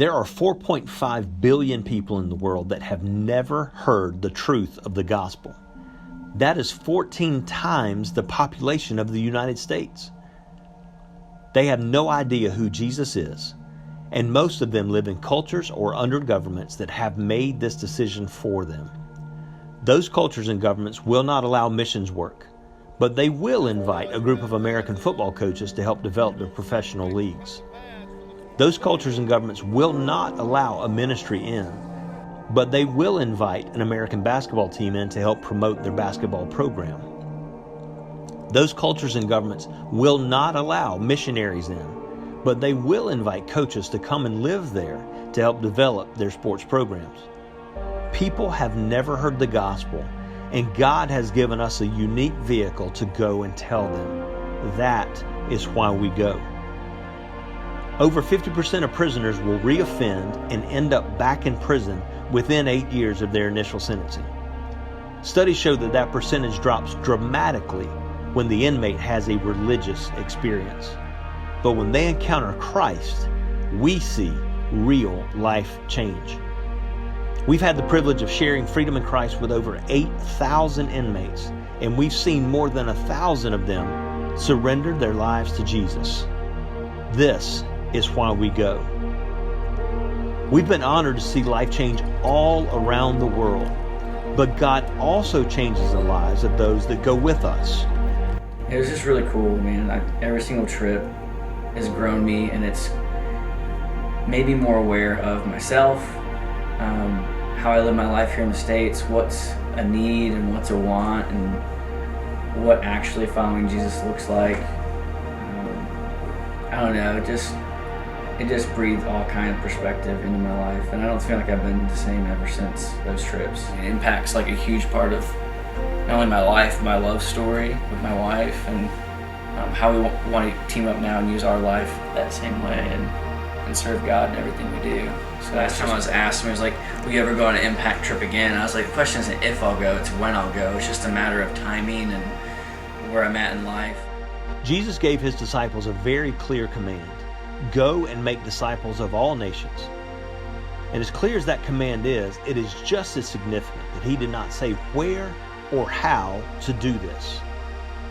There are 4.5 billion people in the world that have never heard the truth of the gospel. That is 14 times the population of the United States. They have no idea who Jesus is, and most of them live in cultures or under governments that have made this decision for them. Those cultures and governments will not allow missions work, but they will invite a group of American football coaches to help develop their professional leagues. Those cultures and governments will not allow a ministry in, but they will invite an American basketball team in to help promote their basketball program. Those cultures and governments will not allow missionaries in, but they will invite coaches to come and live there to help develop their sports programs. People have never heard the gospel, and God has given us a unique vehicle to go and tell them. That is why we go. Over 50% of prisoners will reoffend and end up back in prison within 8 years of their initial sentencing. Studies show that that percentage drops dramatically when the inmate has a religious experience. But when they encounter Christ, we see real life change. We've had the privilege of sharing freedom in Christ with over 8,000 inmates, and we've seen more than 1,000 of them surrender their lives to Jesus. This is why we go. We've been honored to see life change all around the world, but God also changes the lives of those that go with us. It was just really cool, man. Every single trip has grown me, and it's made me more aware of myself, how I live my life here in the States, what's a need and what's a want, and what actually following Jesus looks like. I don't know, it just breathed all kind of perspective into my life, and I don't feel like I've been the same ever since those trips. It impacts like a huge part of not only my life, my love story with my wife, and how we want to team up now and use our life that same way and serve God in everything we do. So last time I was asked, I was like, will you ever go on an impact trip again? And I was like, the question isn't if I'll go, it's when I'll go. It's just a matter of timing and where I'm at in life. Jesus gave his disciples a very clear command: go and make disciples of all nations. And as clear as that command is, it is just as significant that he did not say where or how to do this.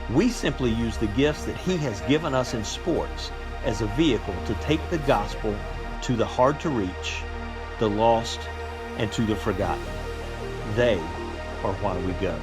We simply use the gifts that he has given us in sports as a vehicle to take the gospel to the hard to reach, the lost, and to the forgotten. They are why we go.